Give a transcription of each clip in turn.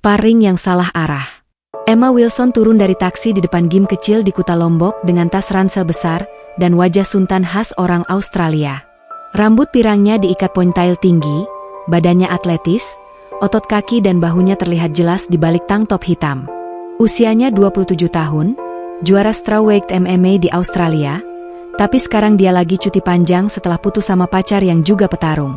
Sparring yang salah arah. Emma Wilson turun dari taksi di depan gym kecil di Kuta Lombok dengan tas ransel besar dan wajah sultan khas orang Australia. Rambut pirangnya diikat ponytail tinggi, badannya atletis, otot kaki dan bahunya terlihat jelas di balik tank top hitam. Usianya 27 tahun, juara strawweight MMA di Australia, tapi sekarang dia lagi cuti panjang setelah putus sama pacar yang juga petarung.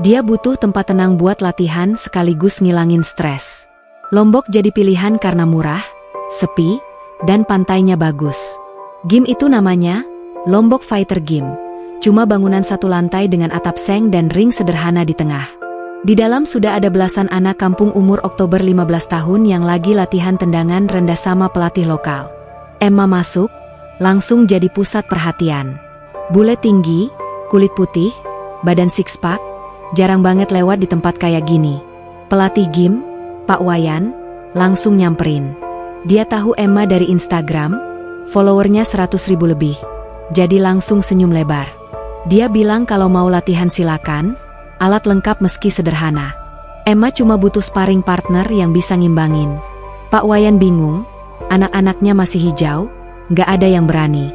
Dia butuh tempat tenang buat latihan sekaligus ngilangin stres. Lombok jadi pilihan karena murah, sepi, dan pantainya bagus. Gym itu namanya Lombok Fighter Gym, cuma bangunan satu lantai dengan atap seng dan ring sederhana di tengah. Di dalam sudah ada belasan anak kampung umur Oktober 15 tahun yang lagi latihan tendangan rendah sama pelatih lokal. Emma masuk, langsung jadi pusat perhatian. Bule tinggi, kulit putih, badan six pack, jarang banget lewat di tempat kayak gini. Pelatih gym, Pak Wayan, langsung nyamperin. Dia tahu Emma dari Instagram, followernya 100.000 lebih. Jadi langsung senyum lebar. Dia bilang kalau mau latihan silakan, alat lengkap meski sederhana. Emma cuma butuh sparring partner yang bisa ngimbangin. Pak Wayan bingung, anak-anaknya masih hijau, nggak ada yang berani.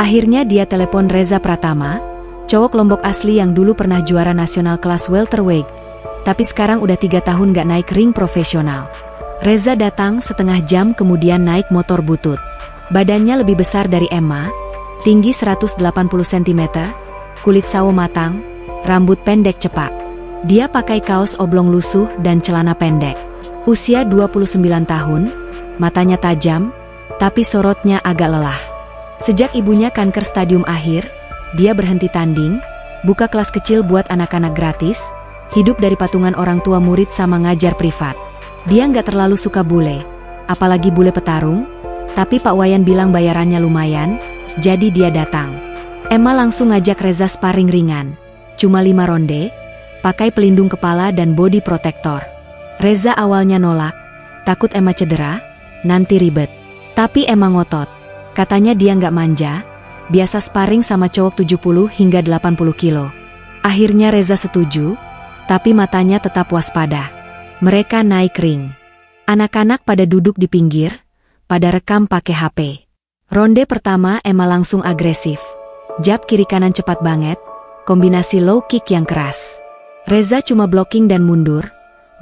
Akhirnya dia telepon Reza Pratama, cowok Lombok asli yang dulu pernah juara nasional kelas welterweight, tapi sekarang udah 3 tahun gak naik ring profesional. Reza datang setengah jam kemudian naik motor butut. Badannya lebih besar dari Emma, tinggi 180 cm, kulit sawo matang, rambut pendek cepak. Dia pakai kaos oblong lusuh dan celana pendek. Usia 29 tahun, matanya tajam, tapi sorotnya agak lelah. Sejak ibunya kanker stadium akhir, dia berhenti tanding, buka kelas kecil buat anak-anak gratis, hidup dari patungan orang tua murid sama ngajar privat. Dia nggak terlalu suka bule, apalagi bule petarung, tapi Pak Wayan bilang bayarannya lumayan, jadi dia datang. Emma langsung ngajak Reza sparring ringan, cuma 5 ronde, pakai pelindung kepala dan body protector. Reza awalnya nolak, takut Emma cedera, nanti ribet. Tapi Emma ngotot, katanya dia nggak manja, biasa sparring sama cowok 70 hingga 80 kilo. Akhirnya Reza setuju, tapi matanya tetap waspada. Mereka naik ring. Anak-anak pada duduk di pinggir, pada rekam pakai HP. Ronde pertama Emma langsung agresif. Jab kiri kanan cepat banget, kombinasi low kick yang keras. Reza cuma blocking dan mundur,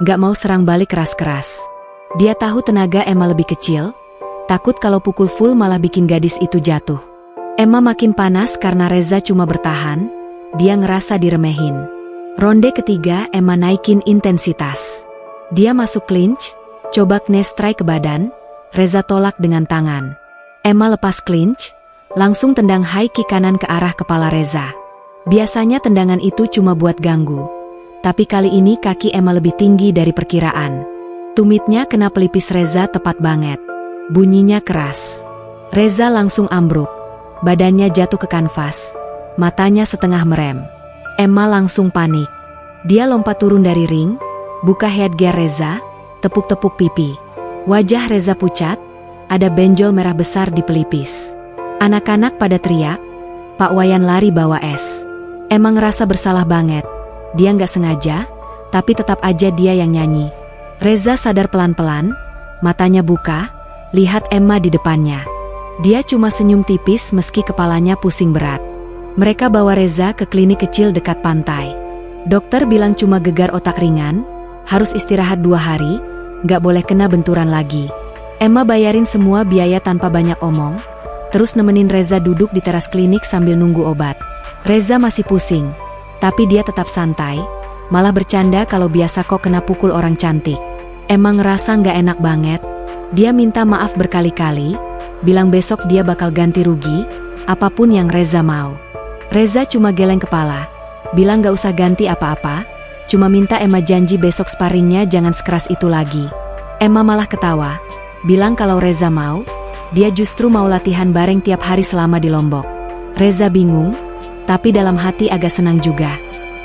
nggak mau serang balik keras-keras. Dia tahu tenaga Emma lebih kecil, takut kalau pukul full malah bikin gadis itu jatuh. Emma makin panas karena Reza cuma bertahan, dia ngerasa diremehin. Ronde ketiga Emma naikin intensitas. Dia masuk clinch, coba knee strike ke badan, Reza tolak dengan tangan. Emma lepas clinch, langsung tendang high kick kanan ke arah kepala Reza. Biasanya tendangan itu cuma buat ganggu, tapi kali ini kaki Emma lebih tinggi dari perkiraan. Tumitnya kena pelipis Reza tepat banget. Bunyinya keras. Reza langsung ambruk. Badannya jatuh ke kanvas, matanya setengah merem. Emma langsung panik. Dia lompat turun dari ring, buka headgear Reza, tepuk-tepuk pipi. Wajah Reza pucat, ada benjol merah besar di pelipis. Anak-anak pada teriak, Pak Wayan lari bawa es. Emma ngerasa bersalah banget. Dia nggak sengaja, tapi tetap aja dia yang nyanyi. Reza sadar pelan-pelan, matanya buka, lihat Emma di depannya. Dia cuma senyum tipis meski kepalanya pusing berat. Mereka bawa Reza ke klinik kecil dekat pantai. Dokter bilang cuma gegar otak ringan, harus istirahat 2 hari, nggak boleh kena benturan lagi. Emma bayarin semua biaya tanpa banyak omong, terus nemenin Reza duduk di teras klinik sambil nunggu obat. Reza masih pusing, tapi dia tetap santai, malah bercanda kalau biasa kok kena pukul orang cantik. Emma ngerasa nggak enak banget. Dia minta maaf berkali-kali, bilang besok dia bakal ganti rugi, apapun yang Reza mau. Reza cuma geleng kepala, bilang gak usah ganti apa-apa, cuma minta Emma janji besok sparringnya jangan sekeras itu lagi. Emma malah ketawa, bilang kalau Reza mau, dia justru mau latihan bareng tiap hari selama di Lombok. Reza bingung, tapi dalam hati agak senang juga.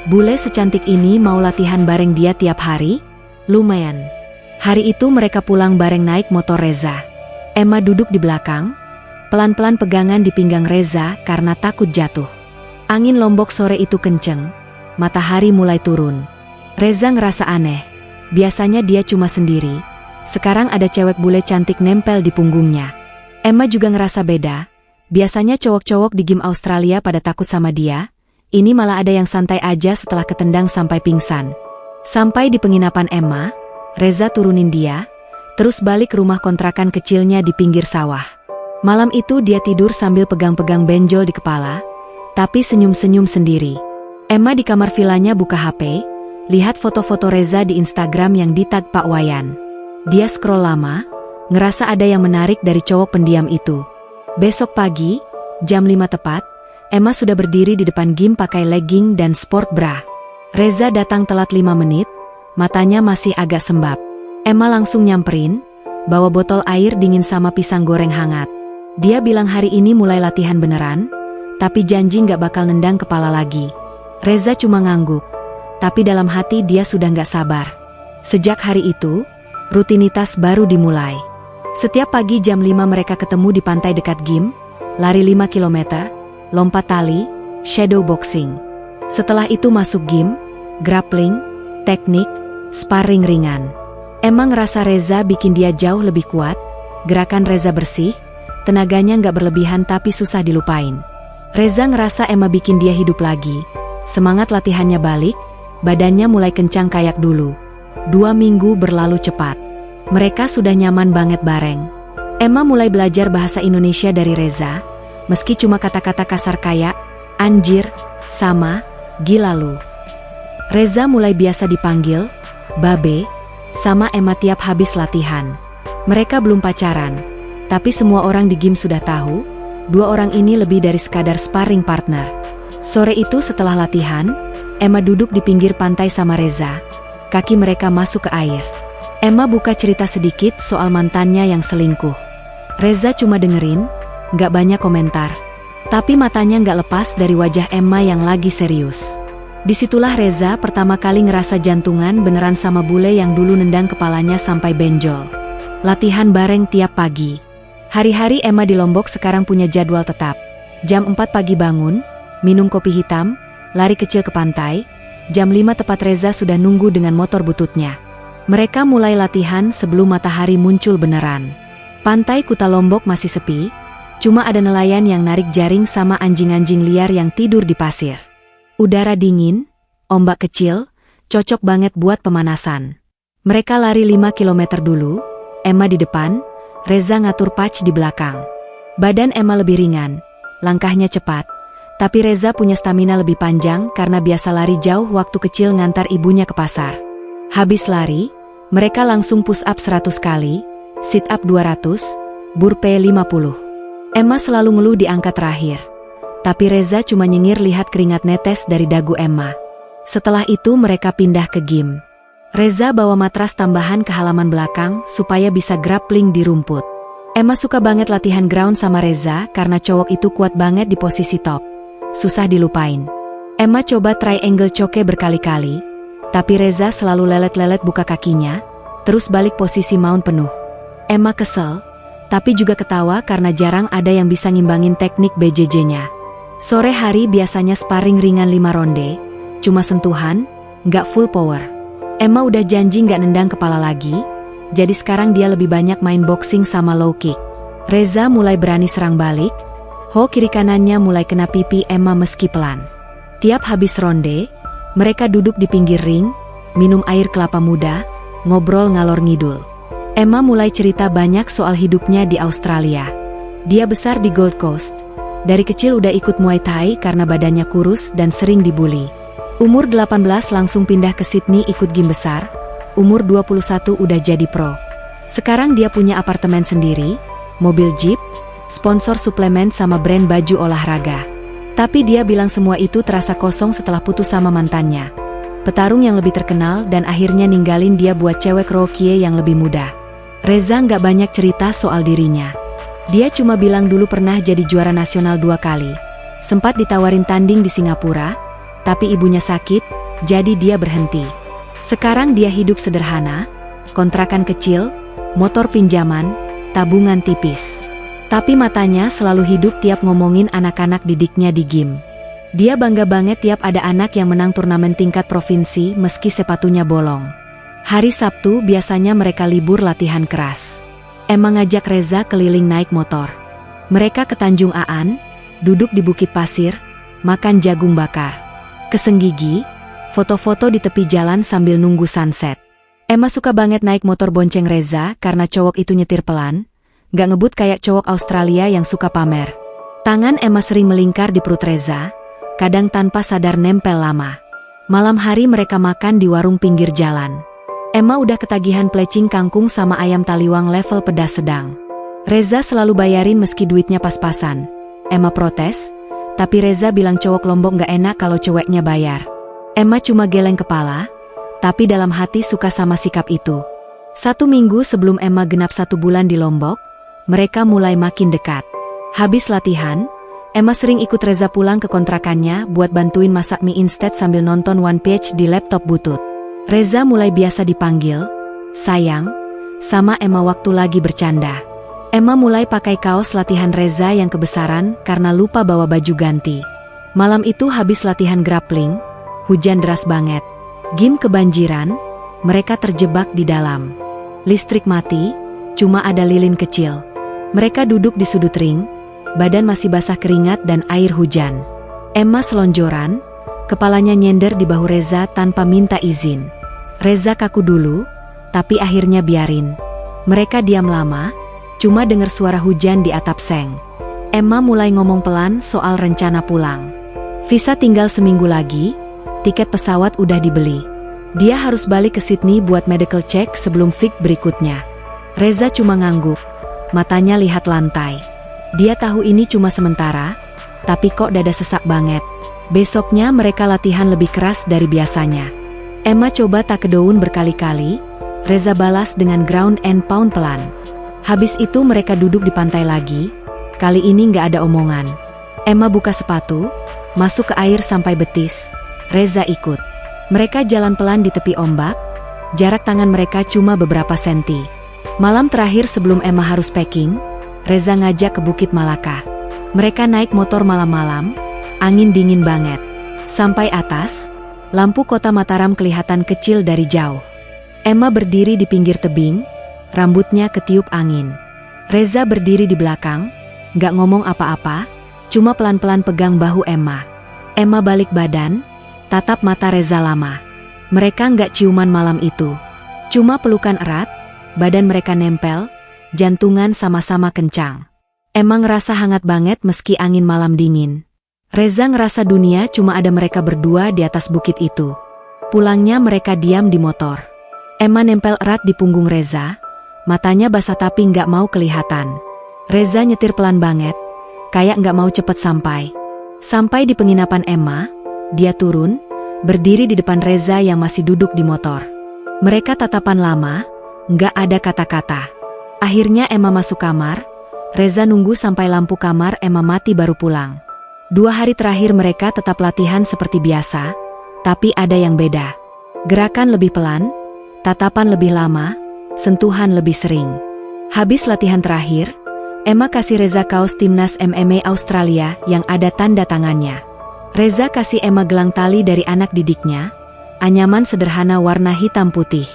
Bule secantik ini mau latihan bareng dia tiap hari? Lumayan. Hari itu mereka pulang bareng naik motor Reza. Emma duduk di belakang, pelan-pelan pegangan di pinggang Reza karena takut jatuh. Angin Lombok sore itu kenceng, matahari mulai turun. Reza ngerasa aneh, biasanya dia cuma sendiri, Sekarang ada cewek bule cantik nempel di punggungnya. Emma juga ngerasa beda. Biasanya cowok-cowok di game Australia pada takut sama dia. Ini malah ada yang santai aja setelah ketendang sampai pingsan. Sampai di penginapan Emma, Reza turunin dia, terus balik ke rumah kontrakan kecilnya di pinggir sawah. Malam itu dia tidur sambil pegang-pegang benjol di kepala, tapi senyum-senyum sendiri. Emma di kamar vilanya buka HP, lihat foto-foto Reza di Instagram yang ditag Pak Wayan. Dia scroll lama, ngerasa ada yang menarik dari cowok pendiam itu. Besok pagi, jam 5 tepat, Emma sudah berdiri di depan game pakai legging dan sport bra. Reza datang telat 5 menit, matanya masih agak sembab. Emma langsung nyamperin, bawa botol air dingin sama pisang goreng hangat. Dia bilang hari ini mulai latihan beneran, tapi janji nggak bakal nendang kepala lagi. Reza cuma ngangguk, tapi dalam hati dia sudah nggak sabar. Sejak hari itu, rutinitas baru dimulai. Setiap pagi jam 5 mereka ketemu di pantai dekat gym, lari 5 km, lompat tali, shadow boxing. Setelah itu masuk gym, grappling, teknik, sparring ringan. Emma ngerasa Reza bikin dia jauh lebih kuat, gerakan Reza bersih, tenaganya nggak berlebihan tapi susah dilupain. Reza ngerasa Emma bikin dia hidup lagi, semangat latihannya balik, badannya mulai kencang kayak dulu. 2 minggu berlalu cepat. Mereka sudah nyaman banget bareng. Emma mulai belajar bahasa Indonesia dari Reza, meski cuma kata-kata kasar kayak anjir, sama, gila lu. Reza mulai biasa dipanggil Babe sama Emma tiap habis latihan. Mereka belum pacaran, tapi semua orang di game sudah tahu, 2 orang ini lebih dari sekadar sparring partner. Sore itu setelah latihan, Emma duduk di pinggir pantai sama Reza. Kaki mereka masuk ke air. Emma buka cerita sedikit soal mantannya yang selingkuh. Reza cuma dengerin, gak banyak komentar. Tapi matanya gak lepas dari wajah Emma yang lagi serius. Disitulah Reza pertama kali ngerasa jantungan beneran sama bule yang dulu nendang kepalanya sampai benjol. Latihan bareng tiap pagi. Hari-hari Emma di Lombok sekarang punya jadwal tetap. Jam 4 pagi bangun, minum kopi hitam, lari kecil ke pantai. Jam 5 tepat Reza sudah nunggu dengan motor bututnya. Mereka mulai latihan sebelum matahari muncul beneran. Pantai Kuta Lombok masih sepi, cuma ada nelayan yang narik jaring sama anjing-anjing liar yang tidur di pasir. Udara dingin, ombak kecil, cocok banget buat pemanasan. Mereka lari 5 km dulu, Emma di depan, Reza ngatur pace di belakang. Badan Emma lebih ringan, langkahnya cepat, tapi Reza punya stamina lebih panjang karena biasa lari jauh waktu kecil ngantar ibunya ke pasar. Habis lari, mereka langsung push up 100 kali, sit up 200, burpee 50. Emma selalu ngeluh di angka terakhir. Tapi Reza cuma nyengir lihat keringat netes dari dagu Emma. Setelah itu mereka pindah ke gym. Reza bawa matras tambahan ke halaman belakang supaya bisa grappling di rumput. Emma suka banget latihan ground sama Reza karena cowok itu kuat banget di posisi top. Susah dilupain. Emma coba triangle choke berkali-kali, tapi Reza selalu lelet-lelet buka kakinya, terus balik posisi mount penuh. Emma kesel, tapi juga ketawa karena jarang ada yang bisa ngimbangin teknik BJJ-nya. Sore hari biasanya sparring ringan 5 ronde, cuma sentuhan, nggak full power. Emma udah janji nggak nendang kepala lagi, jadi sekarang dia lebih banyak main boxing sama low kick. Reza mulai berani serang balik, ho kiri kanannya mulai kena pipi Emma meski pelan. Tiap habis ronde, mereka duduk di pinggir ring, minum air kelapa muda, ngobrol ngalor ngidul. Emma mulai cerita banyak soal hidupnya di Australia. Dia besar di Gold Coast. Dari kecil udah ikut Muay Thai karena badannya kurus dan sering dibully. Umur 18 langsung pindah ke Sydney ikut gym besar. Umur 21 udah jadi pro. Sekarang dia punya apartemen sendiri, mobil jeep, sponsor suplemen sama brand baju olahraga. Tapi dia bilang semua itu terasa kosong setelah putus sama mantannya. Petarung yang lebih terkenal dan akhirnya ninggalin dia buat cewek rookie yang lebih muda. Reza nggak banyak cerita soal dirinya. Dia cuma bilang dulu pernah jadi juara nasional 2 kali. Sempat ditawarin tanding di Singapura, tapi ibunya sakit, jadi dia berhenti. Sekarang dia hidup sederhana, kontrakan kecil, motor pinjaman, tabungan tipis. Tapi matanya selalu hidup tiap ngomongin anak-anak didiknya di gym. Dia bangga banget tiap ada anak yang menang turnamen tingkat provinsi meski sepatunya bolong. Hari Sabtu biasanya mereka libur latihan keras. Emma ngajak Reza keliling naik motor. Mereka ke Tanjung Aan, duduk di bukit pasir, makan jagung bakar. Kesenggigi, foto-foto di tepi jalan sambil nunggu sunset. Emma suka banget naik motor bonceng Reza karena cowok itu nyetir pelan, gak ngebut kayak cowok Australia yang suka pamer. Tangan Emma sering melingkar di perut Reza, kadang tanpa sadar nempel lama. Malam hari mereka makan di warung pinggir jalan. Emma udah ketagihan plecing kangkung sama ayam taliwang level pedas sedang. Reza selalu bayarin meski duitnya pas-pasan. Emma protes, tapi Reza bilang cowok Lombok gak enak kalau ceweknya bayar. Emma cuma geleng kepala, tapi dalam hati suka sama sikap itu. 1 minggu sebelum Emma genap 1 bulan di Lombok, mereka mulai makin dekat. Habis latihan, Emma sering ikut Reza pulang ke kontrakannya buat bantuin masak mie instant sambil nonton One Piece di laptop butut. Reza mulai biasa dipanggil sayang sama Emma waktu lagi bercanda. Emma mulai pakai kaos latihan Reza yang kebesaran karena lupa bawa baju ganti. Malam itu habis latihan grappling, hujan deras banget. Gim kebanjiran, mereka terjebak di dalam. Listrik mati, cuma ada lilin kecil. Mereka duduk di sudut ring, badan masih basah keringat dan air hujan. Emma selonjoran, kepalanya nyender di bahu Reza tanpa minta izin. Reza kaku dulu, tapi akhirnya biarin. Mereka diam lama, cuma dengar suara hujan di atap seng. Emma mulai ngomong pelan soal rencana pulang. Visa tinggal seminggu lagi, tiket pesawat udah dibeli. Dia harus balik ke Sydney buat medical check sebelum flight berikutnya. Reza cuma ngangguk, matanya lihat lantai. Dia tahu ini cuma sementara, tapi kok dada sesak banget. Besoknya mereka latihan lebih keras dari biasanya. Emma coba tak kedaun berkali-kali, Reza balas dengan ground and pound pelan. Habis itu mereka duduk di pantai lagi, kali ini nggak ada omongan. Emma buka sepatu, masuk ke air sampai betis, Reza ikut. Mereka jalan pelan di tepi ombak, jarak tangan mereka cuma beberapa senti. Malam terakhir sebelum Emma harus packing, Reza ngajak ke Bukit Malaka. Mereka naik motor malam-malam, angin dingin banget. Sampai atas, lampu kota Mataram kelihatan kecil dari jauh. Emma berdiri di pinggir tebing, rambutnya ketiup angin. Reza berdiri di belakang, gak ngomong apa-apa, cuma pelan-pelan pegang bahu Emma. Emma balik badan, tatap mata Reza lama. Mereka gak ciuman malam itu. Cuma pelukan erat, badan mereka nempel, jantungan sama-sama kencang. Emma ngerasa hangat banget meski angin malam dingin. Reza ngerasa dunia cuma ada mereka berdua di atas bukit itu. Pulangnya mereka diam di motor. Emma nempel erat di punggung Reza, matanya basah tapi nggak mau kelihatan. Reza nyetir pelan banget, kayak nggak mau cepet sampai. Sampai di penginapan Emma, dia turun, berdiri di depan Reza yang masih duduk di motor. Mereka tatapan lama, nggak ada kata-kata. Akhirnya Emma masuk kamar, Reza nunggu sampai lampu kamar Emma mati baru pulang. 2 hari terakhir mereka tetap latihan seperti biasa, tapi ada yang beda. Gerakan lebih pelan, tatapan lebih lama, sentuhan lebih sering. Habis latihan terakhir, Emma kasih Reza kaos timnas MMA Australia yang ada tanda tangannya. Reza kasih Emma gelang tali dari anak didiknya, anyaman sederhana warna hitam putih.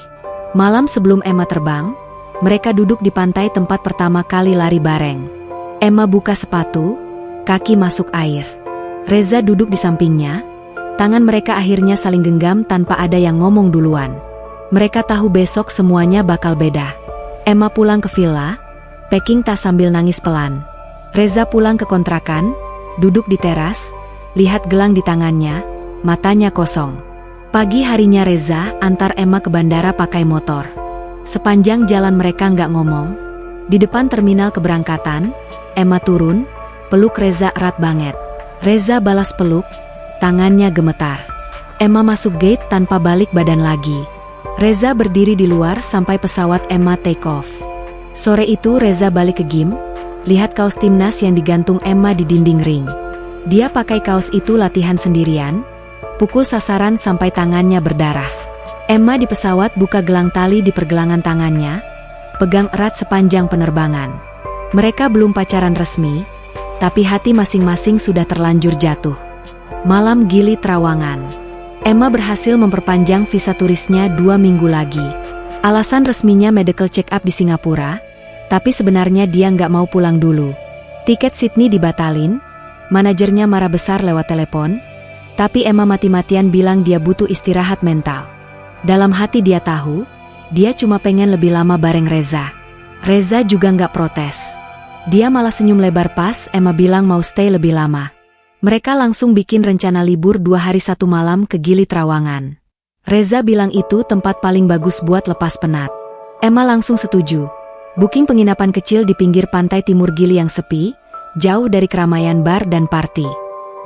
Malam sebelum Emma terbang, mereka duduk di pantai tempat pertama kali lari bareng. Emma buka sepatu, kaki masuk air. Reza duduk di sampingnya, tangan mereka akhirnya saling genggam tanpa ada yang ngomong duluan. Mereka tahu besok semuanya bakal beda. Emma pulang ke villa, packing tas sambil nangis pelan. Reza pulang ke kontrakan, duduk di teras, lihat gelang di tangannya, matanya kosong. Pagi harinya Reza antar Emma ke bandara pakai motor. Sepanjang jalan mereka nggak ngomong. Di depan terminal keberangkatan, Emma turun, peluk Reza erat banget. Reza balas peluk, tangannya gemetar. Emma masuk gate tanpa balik badan lagi. Reza berdiri di luar sampai pesawat Emma take off. Sore itu Reza balik ke gym, lihat kaos timnas yang digantung Emma di dinding ring. Dia pakai kaos itu latihan sendirian, pukul sasaran sampai tangannya berdarah. Emma di pesawat buka gelang tali di pergelangan tangannya, pegang erat sepanjang penerbangan. Mereka belum pacaran resmi, tapi hati masing-masing sudah terlanjur jatuh. Malam Gili Trawangan. Emma berhasil memperpanjang visa turisnya 2 minggu lagi. Alasan resminya medical check-up di Singapura, tapi sebenarnya dia nggak mau pulang dulu. Tiket Sydney dibatalin, manajernya marah besar lewat telepon, tapi Emma mati-matian bilang dia butuh istirahat mental. Dalam hati dia tahu, dia cuma pengen lebih lama bareng Reza. Reza juga nggak protes. Dia malah senyum lebar pas Emma bilang mau stay lebih lama. Mereka langsung bikin rencana libur 2 hari 1 malam ke Gili Trawangan. Reza bilang itu tempat paling bagus buat lepas penat. Emma langsung setuju. Booking penginapan kecil di pinggir pantai timur Gili yang sepi, jauh dari keramaian bar dan party.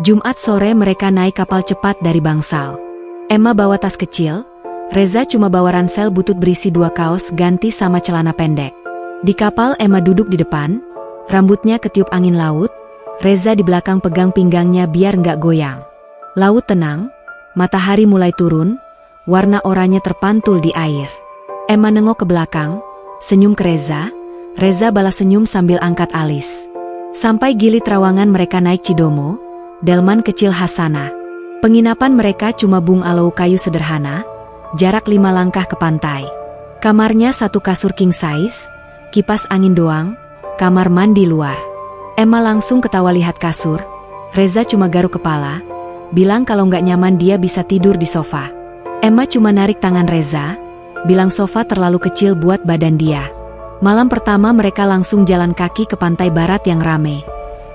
Jumat sore mereka naik kapal cepat dari Bangsal. Emma bawa tas kecil, Reza cuma bawa ransel butut berisi 2 kaos ganti sama celana pendek. Di kapal Emma duduk di depan, rambutnya ketiup angin laut, Reza di belakang pegang pinggangnya biar nggak goyang. Laut tenang, matahari mulai turun, warna oranye terpantul di air. Emma nengok ke belakang, senyum ke Reza, Reza balas senyum sambil angkat alis. Sampai Gili Trawangan mereka naik Cidomo, delman kecil Hasana. Penginapan mereka cuma bungalow kayu sederhana, jarak 5 langkah ke pantai. Kamarnya 1 kasur king size, kipas angin doang, kamar mandi luar. Emma langsung ketawa lihat kasur, Reza cuma garuk kepala, bilang kalau nggak nyaman dia bisa tidur di sofa. Emma cuma narik tangan Reza, bilang sofa terlalu kecil buat badan dia. Malam pertama mereka langsung jalan kaki ke pantai barat yang rame.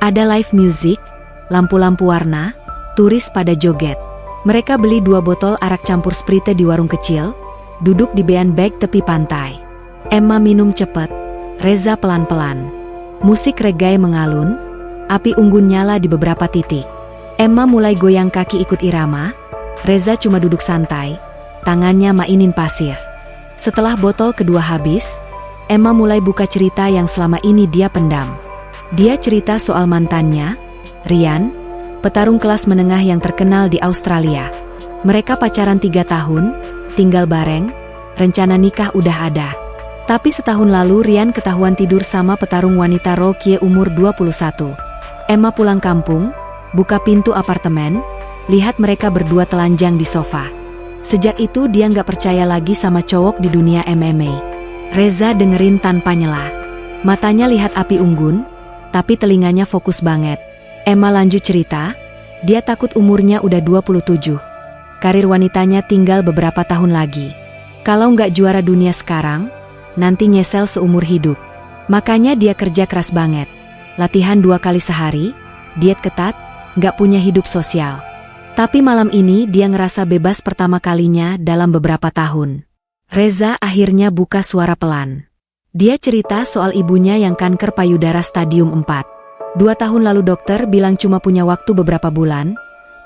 Ada live music, lampu-lampu warna, turis pada joget. Mereka beli 2 botol arak campur sprite di warung kecil, duduk di beanbag tepi pantai. Emma minum cepet, Reza pelan-pelan. Musik reggae mengalun, api unggun nyala di beberapa titik. Emma mulai goyang kaki ikut irama, Reza cuma duduk santai, tangannya mainin pasir. Setelah botol kedua habis, Emma mulai buka cerita yang selama ini dia pendam. Dia cerita soal mantannya, Rian, petarung kelas menengah yang terkenal di Australia. Mereka pacaran 3 tahun, tinggal bareng, rencana nikah udah ada. Tapi setahun lalu Rian ketahuan tidur sama petarung wanita Rokie umur 21. Emma pulang kampung, buka pintu apartemen, lihat mereka berdua telanjang di sofa. Sejak itu dia nggak percaya lagi sama cowok di dunia MMA. Reza dengerin tanpa nyela. Matanya lihat api unggun, tapi telinganya fokus banget. Emma lanjut cerita, dia takut umurnya udah 27. Karir wanitanya tinggal beberapa tahun lagi. Kalau nggak juara dunia sekarang, nanti nyesel seumur hidup. Makanya dia kerja keras banget. Latihan 2 kali sehari, diet ketat, nggak punya hidup sosial. Tapi malam ini dia ngerasa bebas pertama kalinya dalam beberapa tahun. Reza akhirnya buka suara pelan. Dia cerita soal ibunya yang kanker payudara stadium 4. 2 tahun lalu dokter bilang cuma punya waktu beberapa bulan,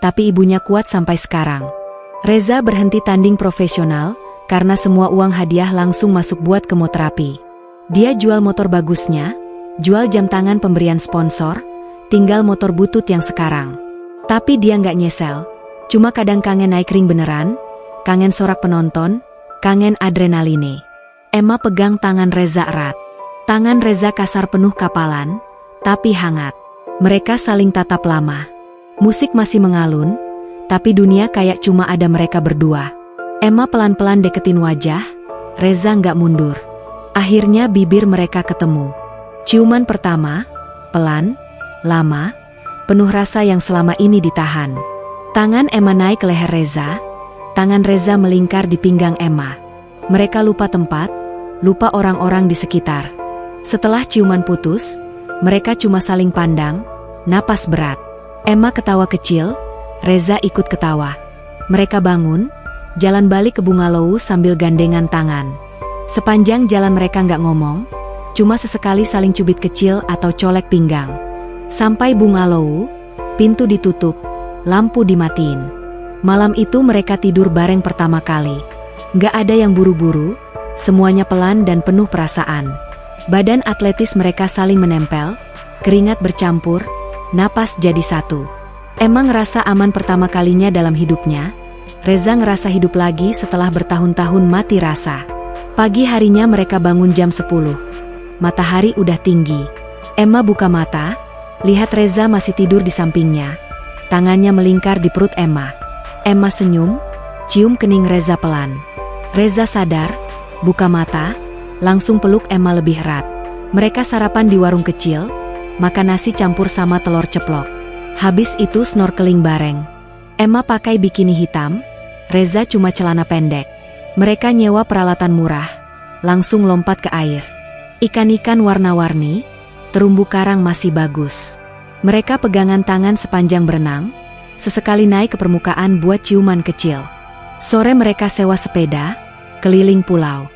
tapi ibunya kuat sampai sekarang. Reza berhenti tanding profesional, karena semua uang hadiah langsung masuk buat kemoterapi. Dia jual motor bagusnya, jual jam tangan pemberian sponsor, tinggal motor butut yang sekarang. Tapi dia nggak nyesel, cuma kadang kangen naik ring beneran, kangen sorak penonton, kangen adrenaline. Emma pegang tangan Reza erat. Tangan Reza kasar penuh kapalan, tapi hangat. Mereka saling tatap lama. Musik masih mengalun, tapi dunia kayak cuma ada mereka berdua. Emma pelan-pelan deketin wajah, Reza nggak mundur. Akhirnya bibir mereka ketemu. Ciuman pertama, pelan, lama, penuh rasa yang selama ini ditahan. Tangan Emma naik ke leher Reza, tangan Reza melingkar di pinggang Emma. Mereka lupa tempat, lupa orang-orang di sekitar. Setelah ciuman putus, mereka cuma saling pandang, napas berat. Emma ketawa kecil, Reza ikut ketawa. Mereka bangun, jalan balik ke bungalow sambil gandengan tangan. Sepanjang jalan mereka nggak ngomong, cuma sesekali saling cubit kecil atau colek pinggang. Sampai bungalow, pintu ditutup, lampu dimatiin. Malam itu mereka tidur bareng pertama kali. Nggak ada yang buru-buru, semuanya pelan dan penuh perasaan. Badan atletis mereka saling menempel, keringat bercampur, napas jadi satu. Emma ngerasa aman pertama kalinya dalam hidupnya. Reza ngerasa hidup lagi setelah bertahun-tahun mati rasa. Pagi harinya mereka bangun jam 10. Matahari udah tinggi. Emma buka mata, lihat Reza masih tidur di sampingnya. Tangannya melingkar di perut Emma. Emma senyum, cium kening Reza pelan. Reza sadar, buka mata, langsung peluk Emma lebih erat. Mereka sarapan di warung kecil, makan nasi campur sama telur ceplok. Habis itu snorkeling bareng. Emma pakai bikini hitam, Reza cuma celana pendek. Mereka nyewa peralatan murah, langsung lompat ke air. Ikan-ikan warna-warni, terumbu karang masih bagus. Mereka pegangan tangan sepanjang berenang, sesekali naik ke permukaan buat ciuman kecil. Sore mereka sewa sepeda, keliling pulau.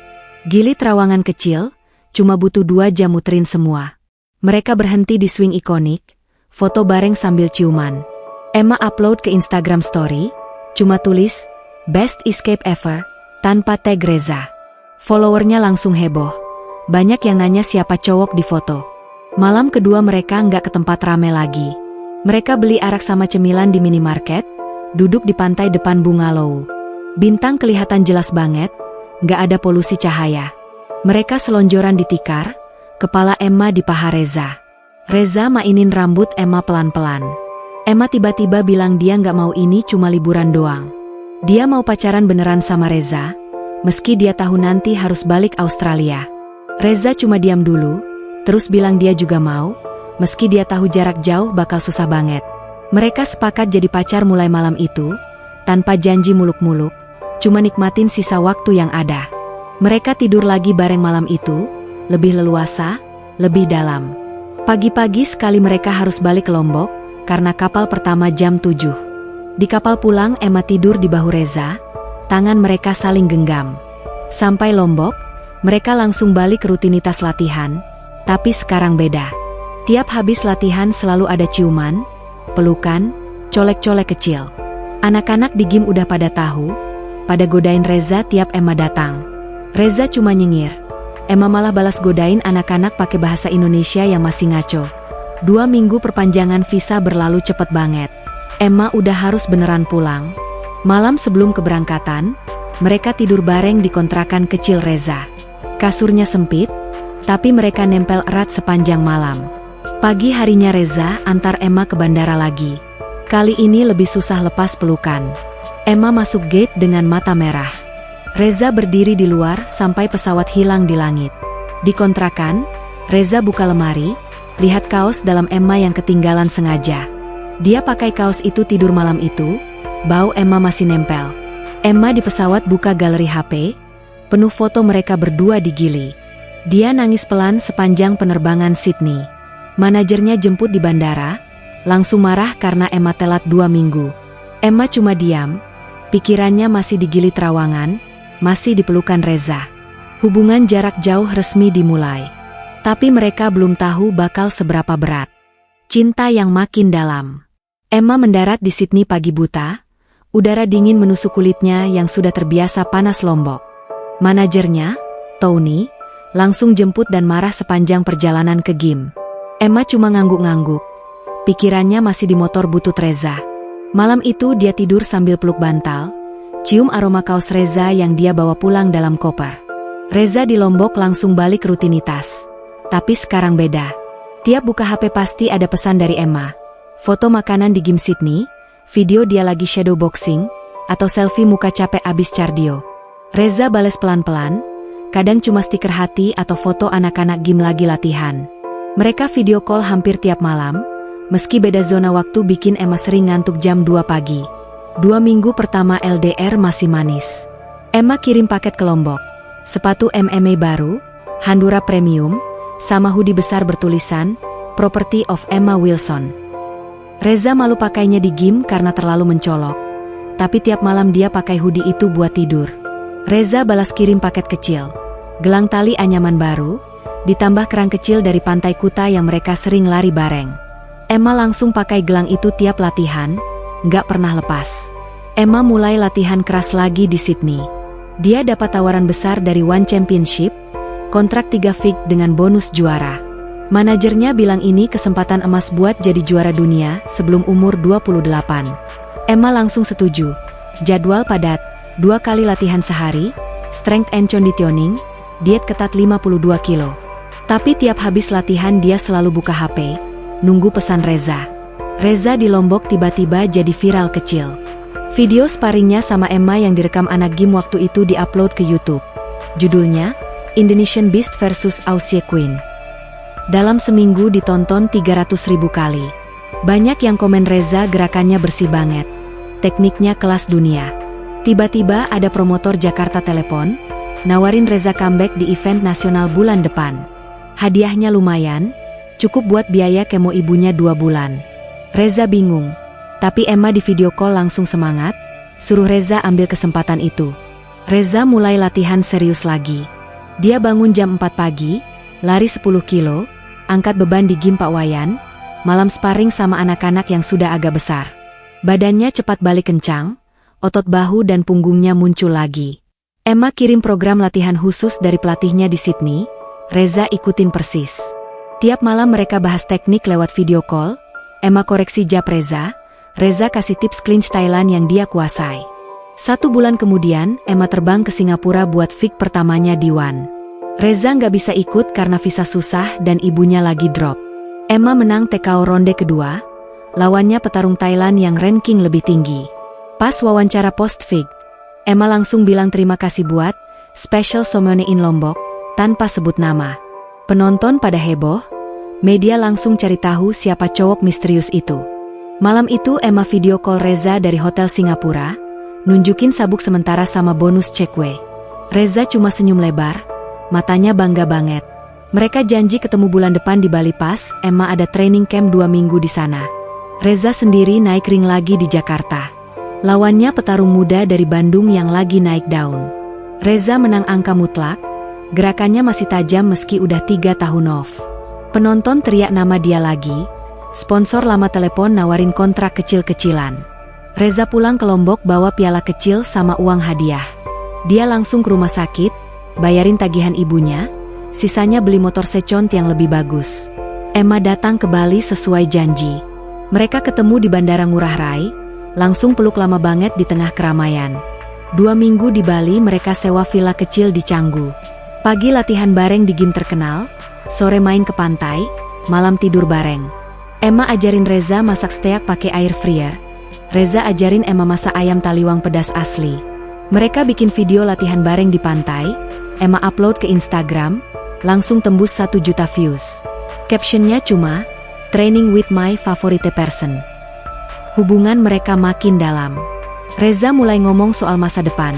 Gili terawangan kecil, cuma butuh 2 jam muterin semua. Mereka berhenti di swing ikonik, foto bareng sambil ciuman. Emma upload ke Instagram story, cuma tulis, "Best escape ever," tanpa tag Reza. Followernya langsung heboh. Banyak yang nanya siapa cowok di foto. Malam kedua mereka nggak ke tempat rame lagi. Mereka beli arak sama cemilan di minimarket, duduk di pantai depan bungalow. Bintang kelihatan jelas banget, nggak ada polusi cahaya. Mereka selonjoran di tikar, kepala Emma di paha Reza. Reza mainin rambut Emma pelan-pelan. Emma tiba-tiba bilang dia nggak mau ini cuma liburan doang. Dia mau pacaran beneran sama Reza, meski dia tahu nanti harus balik Australia. Reza cuma diam dulu, terus bilang dia juga mau, meski dia tahu jarak jauh bakal susah banget. Mereka sepakat jadi pacar mulai malam itu, tanpa janji muluk-muluk, cuma nikmatin sisa waktu yang ada. Mereka tidur lagi bareng malam itu, lebih leluasa, lebih dalam. Pagi-pagi sekali mereka harus balik ke Lombok, karena kapal pertama jam 7. Di kapal pulang Emma tidur di bahu Reza, tangan mereka saling genggam. Sampai Lombok, mereka langsung balik ke rutinitas latihan, tapi sekarang beda. Tiap habis latihan selalu ada ciuman, pelukan, colek-colek kecil. Anak-anak di gym udah pada tahu, pada godain Reza tiap Emma datang. Reza cuma nyengir. Emma malah balas godain anak-anak pakai bahasa Indonesia yang masih ngaco. 2 minggu perpanjangan visa berlalu cepet banget. Emma udah harus beneran pulang. Malam sebelum keberangkatan, mereka tidur bareng di kontrakan kecil Reza. Kasurnya sempit, tapi mereka nempel erat sepanjang malam. Pagi harinya Reza antar Emma ke bandara lagi. Kali ini lebih susah lepas pelukan. Emma masuk gate dengan mata merah. Reza berdiri di luar sampai pesawat hilang di langit. Di kontrakan, Reza buka lemari, lihat kaos dalam Emma yang ketinggalan sengaja. Dia pakai kaos itu tidur malam itu, bau Emma masih nempel. Emma di pesawat buka galeri HP, penuh foto mereka berdua di Gili. Dia nangis pelan sepanjang penerbangan Sydney. Manajernya jemput di bandara, langsung marah karena Emma telat 2 minggu. Emma cuma diam, pikirannya masih di Gili terawangan, masih di pelukan Reza. Hubungan jarak jauh resmi dimulai. Tapi mereka belum tahu bakal seberapa berat. Cinta yang makin dalam. Emma mendarat di Sydney pagi buta, udara dingin menusuk kulitnya yang sudah terbiasa panas Lombok. Manajernya, Tony, langsung jemput dan marah sepanjang perjalanan ke gym. Emma cuma ngangguk-ngangguk. Pikirannya masih di motor butut Reza. Malam itu dia tidur sambil peluk bantal, cium aroma kaos Reza yang dia bawa pulang dalam koper. Reza di Lombok langsung balik ke rutinitas. Tapi sekarang beda. Tiap buka HP pasti ada pesan dari Emma. Foto makanan di gym Sydney, video dia lagi shadow boxing, atau selfie muka capek abis cardio. Reza bales pelan-pelan, kadang cuma stiker hati atau foto anak-anak gym lagi latihan. Mereka video call hampir tiap malam, meski beda zona waktu bikin Emma sering ngantuk jam 2 pagi. 2 minggu pertama LDR masih manis. Emma kirim paket ke Lombok, sepatu MMA baru, handura premium, sama hoodie besar bertulisan, Property of Emma Wilson. Reza malu pakainya di gym karena terlalu mencolok, tapi tiap malam dia pakai hoodie itu buat tidur. Reza balas kirim paket kecil, gelang tali anyaman baru, ditambah kerang kecil dari pantai Kuta yang mereka sering lari bareng. Emma langsung pakai gelang itu tiap latihan, nggak pernah lepas. Emma mulai latihan keras lagi di Sydney. Dia dapat tawaran besar dari One Championship, kontrak 3 fig dengan bonus juara. Manajernya bilang ini kesempatan emas buat jadi juara dunia sebelum umur 28. Emma langsung setuju. Jadwal padat, 2 kali latihan sehari, strength and conditioning, diet ketat 52 kilo. Tapi tiap habis latihan dia selalu buka HP, nunggu pesan Reza. Reza di Lombok tiba-tiba jadi viral kecil. Video sparringnya sama Emma yang direkam anak Gim waktu itu diupload ke YouTube. Judulnya, Indonesian Beast vs Aussie Queen. Dalam seminggu ditonton 300.000 kali. Banyak yang komen Reza gerakannya bersih banget. Tekniknya kelas dunia. Tiba-tiba ada promotor Jakarta telepon, nawarin Reza comeback di event nasional bulan depan. Hadiahnya lumayan, cukup buat biaya kemo ibunya 2 bulan. Reza bingung, tapi Emma di video call langsung semangat, suruh Reza ambil kesempatan itu. Reza mulai latihan serius lagi. Dia bangun jam 4 pagi, lari 10 kilo, angkat beban di gym Pak Wayan, malam sparring sama anak-anak yang sudah agak besar. Badannya cepat balik kencang, otot bahu dan punggungnya muncul lagi. Emma kirim program latihan khusus dari pelatihnya di Sydney, Reza ikutin persis. Tiap malam mereka bahas teknik lewat video call, Emma koreksi jab Reza kasih tips clinch Thailand yang dia kuasai. 1 bulan kemudian, Emma terbang ke Singapura buat fik pertamanya di One. Reza nggak bisa ikut karena visa susah dan ibunya lagi drop. Emma menang TKO ronde kedua, lawannya petarung Thailand yang ranking lebih tinggi. Pas wawancara post-fik, Emma langsung bilang terima kasih buat Special Somone in Lombok, tanpa sebut nama. Penonton pada heboh, media langsung cari tahu siapa cowok misterius itu. Malam itu Emma video call Reza dari hotel Singapura, nunjukin sabuk sementara sama bonus cekwe. Reza cuma senyum lebar, matanya bangga banget. Mereka janji ketemu bulan depan di Bali pas Emma ada training camp 2 minggu di sana. Reza sendiri naik ring lagi di Jakarta. Lawannya petarung muda dari Bandung yang lagi naik daun. Reza menang angka mutlak, gerakannya masih tajam meski udah 3 tahun off. Penonton teriak nama dia lagi, sponsor lama telepon nawarin kontrak kecil-kecilan. Reza pulang ke Lombok bawa piala kecil sama uang hadiah. Dia langsung ke rumah sakit, bayarin tagihan ibunya, sisanya beli motor secont yang lebih bagus. Emma datang ke Bali sesuai janji. Mereka ketemu di Bandara Ngurah Rai, langsung peluk lama banget di tengah keramaian. 2 minggu di Bali mereka sewa villa kecil di Canggu. Pagi latihan bareng di gym terkenal, sore main ke pantai, malam tidur bareng. Emma ajarin Reza masak steak pakai air fryer. Reza ajarin Emma masak ayam taliwang pedas asli. Mereka bikin video latihan bareng di pantai, Emma upload ke Instagram, langsung tembus 1 juta views. Captionnya cuma, training with my favorite person. Hubungan mereka makin dalam. Reza mulai ngomong soal masa depan,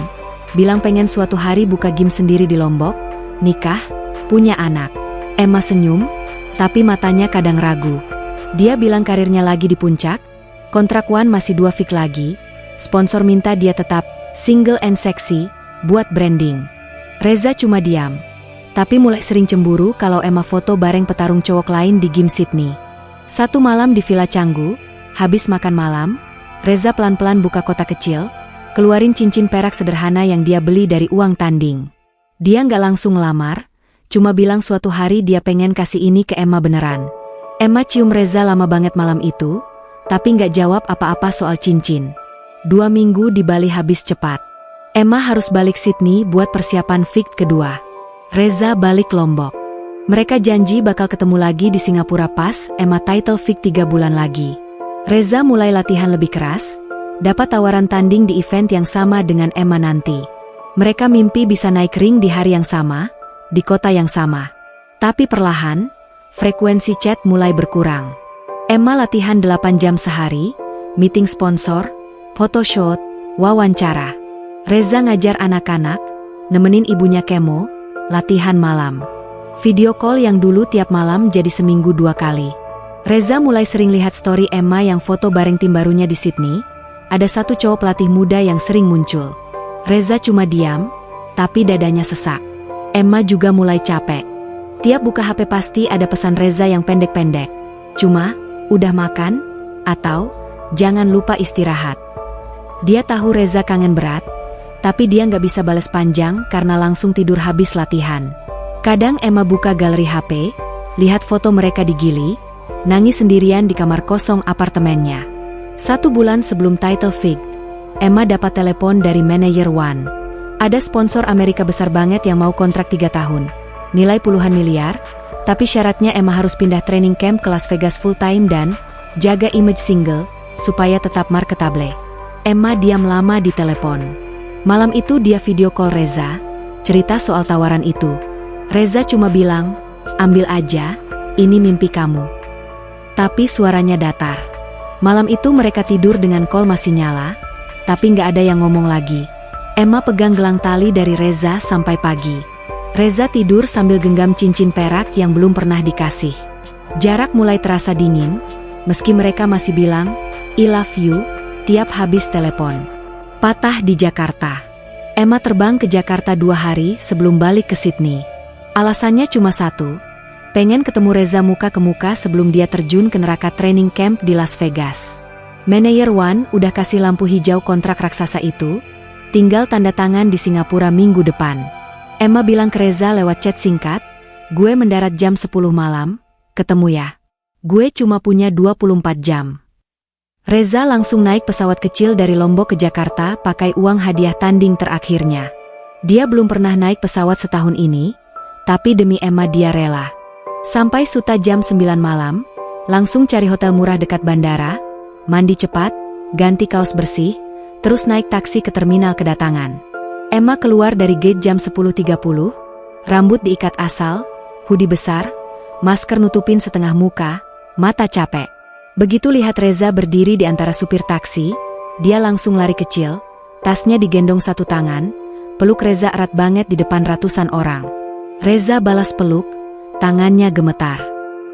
bilang pengen suatu hari buka gym sendiri di Lombok, nikah, punya anak. Emma senyum, tapi matanya kadang ragu. Dia bilang karirnya lagi di puncak, kontrak One masih 2 fik lagi, sponsor minta dia tetap single and sexy, buat branding. Reza cuma diam, tapi mulai sering cemburu kalau Emma foto bareng petarung cowok lain di gym Sydney. 1 malam di Villa Canggu, habis makan malam, Reza pelan-pelan buka kotak kecil, keluarin cincin perak sederhana yang dia beli dari uang tanding. Dia nggak langsung ngelamar, cuma bilang suatu hari dia pengen kasih ini ke Emma beneran. Emma cium Reza lama banget malam itu, tapi nggak jawab apa-apa soal cincin. 2 minggu di Bali habis cepat. Emma harus balik Sydney buat persiapan fik kedua. Reza balik Lombok. Mereka janji bakal ketemu lagi di Singapura pas Emma title fik 3 bulan lagi. Reza mulai latihan lebih keras, dapat tawaran tanding di event yang sama dengan Emma nanti. Mereka mimpi bisa naik ring di hari yang sama, di kota yang sama. Tapi perlahan, frekuensi chat mulai berkurang. Emma latihan 8 jam sehari, meeting sponsor, photoshoot, wawancara. Reza ngajar anak-anak, nemenin ibunya kemo, latihan malam. Video call yang dulu tiap malam jadi seminggu 2 kali. Reza mulai sering lihat story Emma yang foto bareng tim barunya di Sydney. Ada 1 cowok pelatih muda yang sering muncul. Reza cuma diam, tapi dadanya sesak. Emma juga mulai capek. Tiap buka HP pasti ada pesan Reza yang pendek-pendek. Cuma, udah makan? Atau, jangan lupa istirahat. Dia tahu Reza kangen berat, tapi dia nggak bisa balas panjang karena langsung tidur habis latihan. Kadang Emma buka galeri HP, lihat foto mereka di Gili, nangis sendirian di kamar kosong apartemennya. 1 bulan sebelum title fik, Emma dapat telepon dari manajer One. Ada sponsor Amerika besar banget yang mau kontrak 3 tahun, nilai puluhan miliar, tapi syaratnya Emma harus pindah training camp ke Las Vegas full time dan jaga image single, supaya tetap marketable. Emma diam lama di telepon. Malam itu dia video call Reza, cerita soal tawaran itu. Reza cuma bilang, ambil aja, ini mimpi kamu. Tapi suaranya datar. Malam itu mereka tidur dengan call masih nyala, tapi nggak ada yang ngomong lagi. Emma pegang gelang tali dari Reza sampai pagi. Reza tidur sambil genggam cincin perak yang belum pernah dikasih. Jarak mulai terasa dingin, meski mereka masih bilang, I love you, tiap habis telepon. Patah di Jakarta. Emma terbang ke Jakarta 2 hari sebelum balik ke Sydney. Alasannya cuma satu, pengen ketemu Reza muka ke muka sebelum dia terjun ke neraka training camp di Las Vegas. Manajer Wan udah kasih lampu hijau kontrak raksasa itu, tinggal tanda tangan di Singapura minggu depan. Emma bilang ke Reza lewat chat singkat, gue mendarat jam 10 malam, ketemu ya. Gue cuma punya 24 jam. Reza langsung naik pesawat kecil dari Lombok ke Jakarta pakai uang hadiah tanding terakhirnya. Dia belum pernah naik pesawat setahun ini, tapi demi Emma dia rela. Sampai Suta jam 9 malam, langsung cari hotel murah dekat bandara, mandi cepat, ganti kaos bersih, terus naik taksi ke terminal kedatangan. Emma keluar dari gate jam 10.30, rambut diikat asal, hoodie besar, masker nutupin setengah muka, mata capek. Begitu lihat Reza berdiri di antara supir taksi, dia langsung lari kecil, tasnya digendong satu tangan, peluk Reza erat banget di depan ratusan orang. Reza balas peluk, tangannya gemetar.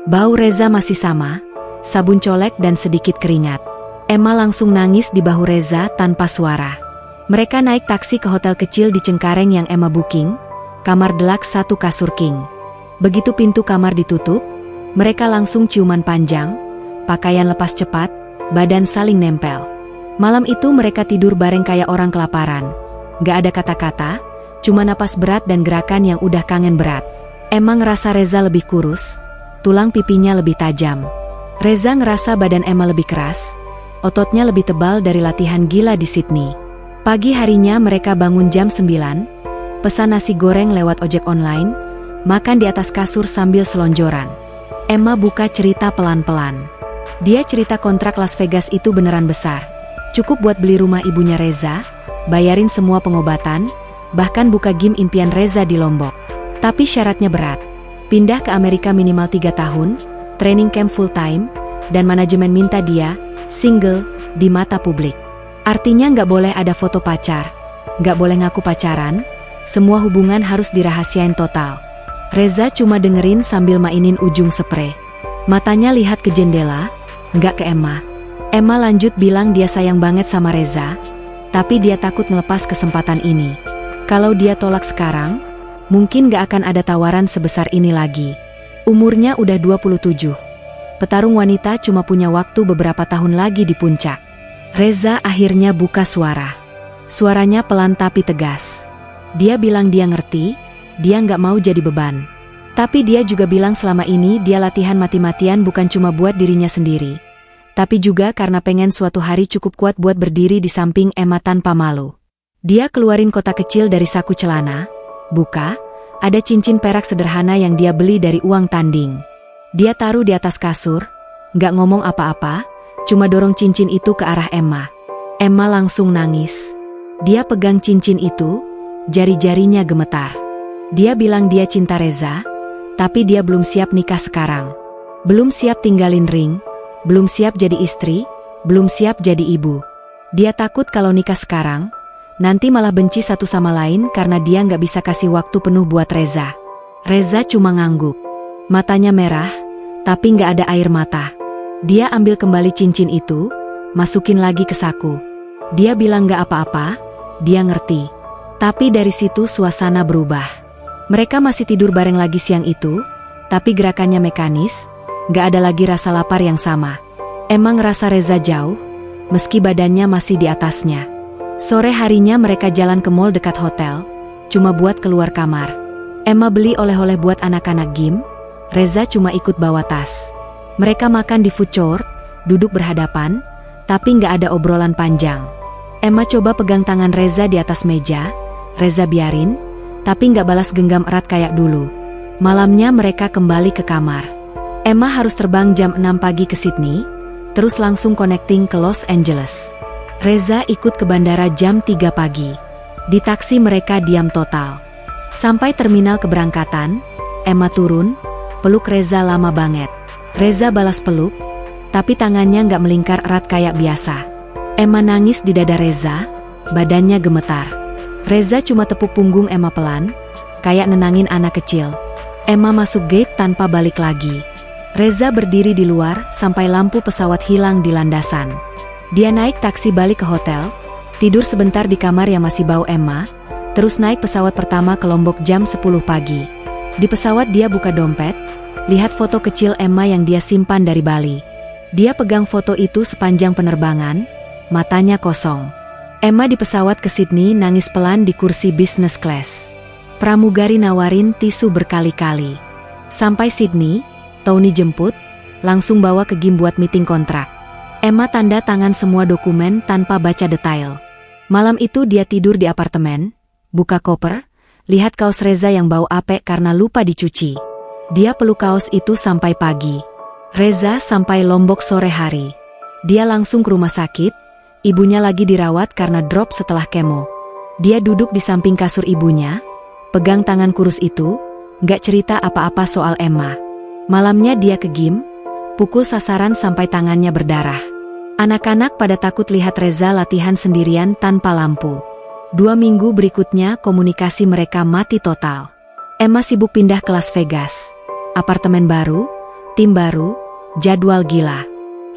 Bau Reza masih sama, sabun colek dan sedikit keringat. Emma langsung nangis di bahu Reza tanpa suara. Mereka naik taksi ke hotel kecil di Cengkareng yang Emma booking, kamar deluxe 1 kasur king. Begitu pintu kamar ditutup, mereka langsung ciuman panjang, pakaian lepas cepat, badan saling nempel. Malam itu mereka tidur bareng kayak orang kelaparan. Gak ada kata-kata, cuma napas berat dan gerakan yang udah kangen berat. Emma ngerasa Reza lebih kurus, tulang pipinya lebih tajam. Reza ngerasa badan Emma lebih keras, ototnya lebih tebal dari latihan gila di Sydney. Pagi harinya mereka bangun jam 9, pesan nasi goreng lewat ojek online, makan di atas kasur sambil selonjoran. Emma buka cerita pelan-pelan. Dia cerita kontrak Las Vegas itu beneran besar. Cukup buat beli rumah ibunya Reza, bayarin semua pengobatan, bahkan buka gym impian Reza di Lombok. Tapi syaratnya berat. Pindah ke Amerika minimal 3 tahun, training camp full time, dan manajemen minta dia, single, di mata publik. Artinya nggak boleh ada foto pacar, nggak boleh ngaku pacaran, semua hubungan harus dirahasiain total. Reza cuma dengerin sambil mainin ujung spray. Matanya lihat ke jendela, nggak ke Emma. Emma lanjut bilang dia sayang banget sama Reza, tapi dia takut ngelepas kesempatan ini. Kalau dia tolak sekarang, mungkin nggak akan ada tawaran sebesar ini lagi. Umurnya udah 27. Petarung wanita cuma punya waktu beberapa tahun lagi di puncak. Reza akhirnya buka suara. Suaranya pelan tapi tegas. Dia bilang dia ngerti, dia nggak mau jadi beban. Tapi dia juga bilang selama ini dia latihan mati-matian bukan cuma buat dirinya sendiri, tapi juga karena pengen suatu hari cukup kuat buat berdiri di samping Emma tanpa malu. Dia keluarin kotak kecil dari saku celana, buka, ada cincin perak sederhana yang dia beli dari uang tanding. Dia taruh di atas kasur, nggak ngomong apa-apa, cuma dorong cincin itu ke arah Emma. Emma langsung nangis. Dia pegang cincin itu, jari-jarinya gemetar. Dia bilang dia cinta Reza, tapi dia belum siap nikah sekarang. Belum siap tinggalin ring, belum siap jadi istri, belum siap jadi ibu. Dia takut kalau nikah sekarang, nanti malah benci satu sama lain karena dia nggak bisa kasih waktu penuh buat Reza. Reza cuma ngangguk. Matanya merah, tapi nggak ada air mata. Dia ambil kembali cincin itu, masukin lagi ke saku. Dia bilang nggak apa-apa, dia ngerti. Tapi dari situ suasana berubah. Mereka masih tidur bareng lagi siang itu, tapi gerakannya mekanis, gak ada lagi rasa lapar yang sama. Emang ngerasa Reza jauh, meski badannya masih di atasnya. Sore harinya mereka jalan ke mall dekat hotel, cuma buat keluar kamar. Emma beli oleh-oleh buat anak-anak gym, Reza cuma ikut bawa tas. Mereka makan di food court, duduk berhadapan, tapi gak ada obrolan panjang. Emma coba pegang tangan Reza di atas meja, Reza biarin, tapi nggak balas genggam erat kayak dulu. Malamnya mereka kembali ke kamar. Emma harus terbang jam 6 pagi ke Sydney, terus langsung connecting ke Los Angeles. Reza ikut ke bandara jam 3 pagi. Di taksi mereka diam total. Sampai terminal keberangkatan, Emma turun, peluk Reza lama banget. Reza balas peluk, tapi tangannya nggak melingkar erat kayak biasa. Emma nangis di dada Reza, badannya gemetar. Reza cuma tepuk punggung Emma pelan, kayak nenangin anak kecil. Emma masuk gate tanpa balik lagi. Reza berdiri di luar sampai lampu pesawat hilang di landasan. Dia naik taksi balik ke hotel, tidur sebentar di kamar yang masih bau Emma, terus naik pesawat pertama ke Lombok jam 10 pagi. Di pesawat dia buka dompet, lihat foto kecil Emma yang dia simpan dari Bali. Dia pegang foto itu sepanjang penerbangan, matanya kosong. Emma di pesawat ke Sydney nangis pelan di kursi business class. Pramugari nawarin tisu berkali-kali. Sampai Sydney, Tony jemput, langsung bawa ke Gim buat meeting kontrak. Emma tanda tangan semua dokumen tanpa baca detail. Malam itu dia tidur di apartemen, buka koper, lihat kaos Reza yang bau apek karena lupa dicuci. Dia peluk kaos itu sampai pagi. Reza sampai Lombok sore hari. Dia langsung ke rumah sakit, ibunya lagi dirawat karena drop setelah kemo. Dia duduk di samping kasur ibunya, pegang tangan kurus itu, gak cerita apa-apa soal Emma. Malamnya dia ke Gim, pukul sasaran sampai tangannya berdarah. Anak-anak pada takut lihat Reza latihan sendirian tanpa lampu. 2 minggu berikutnya komunikasi mereka mati total. Emma sibuk pindah ke Las Vegas. Apartemen baru, tim baru, jadwal gila.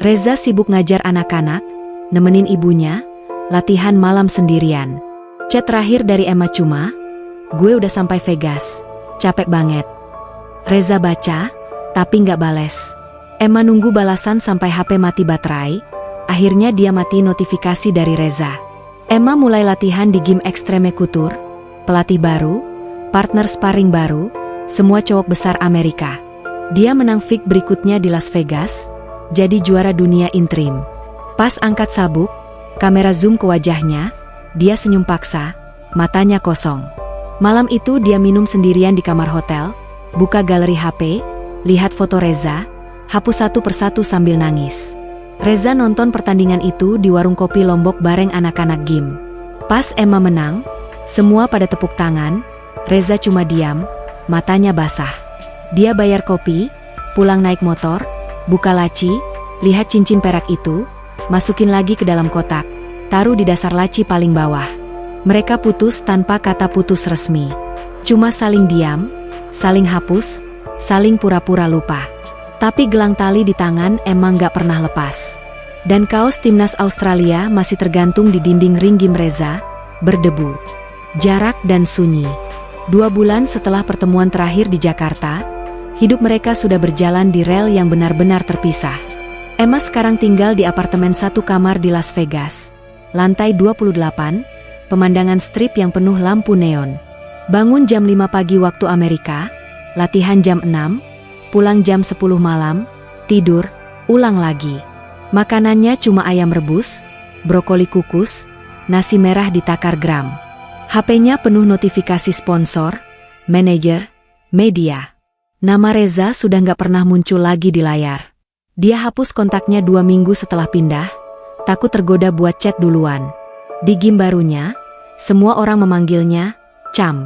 Reza sibuk ngajar anak-anak, nemenin ibunya, latihan malam sendirian. Chat terakhir dari Emma cuma, "Gue udah sampai Vegas, capek banget." Reza baca, tapi nggak bales. Emma nunggu balasan sampai HP mati baterai, akhirnya dia mati notifikasi dari Reza. Emma mulai latihan di Gim Extreme Couture, pelatih baru, partner sparring baru, semua cowok besar Amerika. Dia menang fight berikutnya di Las Vegas, jadi juara dunia interim. Pas angkat sabuk, kamera zoom ke wajahnya, dia senyum paksa, matanya kosong. Malam itu dia minum sendirian di kamar hotel, buka galeri HP, lihat foto Reza, hapus satu persatu sambil nangis. Reza nonton pertandingan itu di warung kopi Lombok bareng anak-anak Gim. Pas Emma menang, semua pada tepuk tangan, Reza cuma diam, matanya basah. Dia bayar kopi, pulang naik motor, buka laci, lihat cincin perak itu, masukin lagi ke dalam kotak, taruh di dasar laci paling bawah. Mereka putus tanpa kata putus resmi. Cuma saling diam, saling hapus, saling pura-pura lupa. Tapi gelang tali di tangan emang gak pernah lepas. Dan kaos timnas Australia masih tergantung di dinding ring Gim Reza, berdebu. Jarak dan sunyi. 2 bulan setelah pertemuan terakhir di Jakarta, hidup mereka sudah berjalan di rel yang benar-benar terpisah. Emma sekarang tinggal di apartemen 1 kamar di Las Vegas. Lantai 28, pemandangan strip yang penuh lampu neon. Bangun jam 5 pagi waktu Amerika, latihan jam 6, pulang jam 10 malam, tidur, ulang lagi. Makanannya cuma ayam rebus, brokoli kukus, nasi merah ditakar gram. HP-nya penuh notifikasi sponsor, manajer, media. Nama Reza sudah gak pernah muncul lagi di layar. Dia hapus kontaknya 2 minggu setelah pindah, takut tergoda buat chat duluan. Di Gim barunya, semua orang memanggilnya Champ.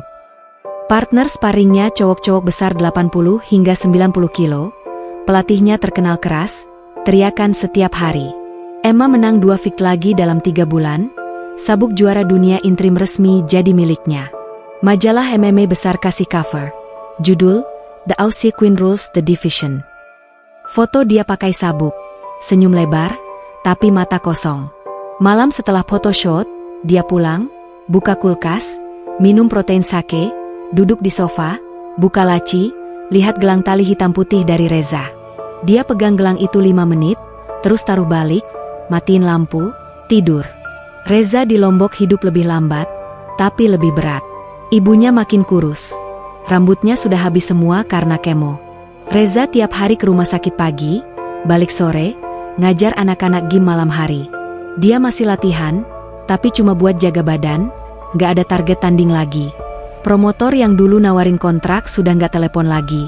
Partner sparringnya cowok-cowok besar 80 hingga 90 kilo, pelatihnya terkenal keras, teriakan setiap hari. Emma menang 2 fight lagi dalam 3 bulan, sabuk juara dunia interim resmi jadi miliknya. Majalah MMA besar kasih cover, judul, The Aussie Queen Rules the Division. Foto dia pakai sabuk, senyum lebar, tapi mata kosong. Malam setelah photoshoot, dia pulang, buka kulkas, minum protein sake, duduk di sofa, buka laci, lihat gelang tali hitam putih dari Reza. Dia pegang gelang itu 5 menit, terus taruh balik, matiin lampu, tidur. Reza di Lombok hidup lebih lambat, tapi lebih berat. Ibunya makin kurus. Rambutnya sudah habis semua karena kemo. Reza tiap hari ke rumah sakit pagi, balik sore, ngajar anak-anak Gim malam hari. Dia masih latihan, tapi cuma buat jaga badan, gak ada target tanding lagi. Promotor yang dulu nawarin kontrak sudah gak telepon lagi.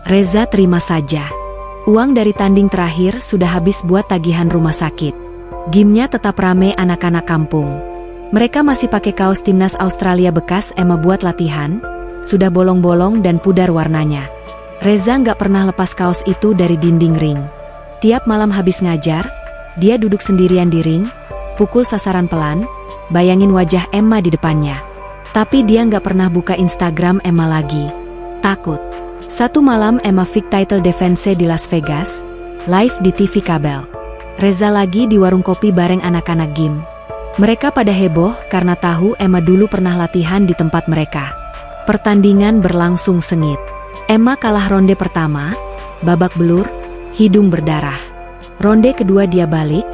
Reza terima saja. Uang dari tanding terakhir sudah habis buat tagihan rumah sakit. Gymnya tetap rame anak-anak kampung. Mereka masih pakai kaos timnas Australia bekas Emma buat latihan, sudah bolong-bolong dan pudar warnanya. Reza nggak pernah lepas kaos itu dari dinding ring. Tiap malam habis ngajar, dia duduk sendirian di ring, pukul sasaran pelan, bayangin wajah Emma di depannya. Tapi dia nggak pernah buka Instagram Emma lagi. Takut. Satu malam Emma fake title defense di Las Vegas, live di TV kabel. Reza lagi di warung kopi bareng anak-anak gym. Mereka pada heboh karena tahu Emma dulu pernah latihan di tempat mereka. Pertandingan berlangsung sengit. Emma kalah ronde pertama, babak belur, hidung berdarah. Ronde kedua dia balik,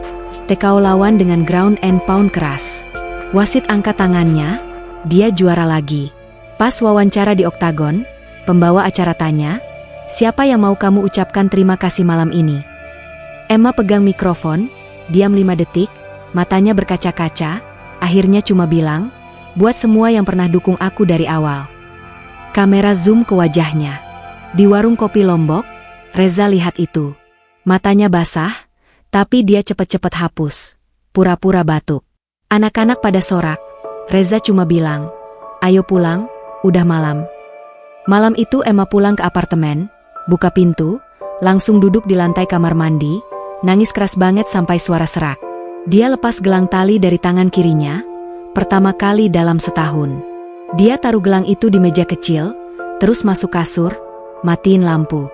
TKO lawan dengan ground and pound keras. Wasit angkat tangannya, dia juara lagi. Pas wawancara di oktagon, pembawa acara tanya, siapa yang mau kamu ucapkan terima kasih malam ini? Emma pegang mikrofon, diam 5 detik, matanya berkaca-kaca, akhirnya cuma bilang, buat semua yang pernah dukung aku dari awal. Kamera zoom ke wajahnya. Di warung kopi Lombok, Reza lihat itu. Matanya basah, tapi dia cepet-cepet hapus. Pura-pura batuk. Anak-anak pada sorak. Reza cuma bilang, ayo pulang, udah malam. Malam itu Emma pulang ke apartemen, buka pintu, langsung duduk di lantai kamar mandi, nangis keras banget sampai suara serak. Dia lepas gelang tali dari tangan kirinya, pertama kali dalam setahun. Dia taruh gelang itu di meja kecil, terus masuk kasur, matiin lampu.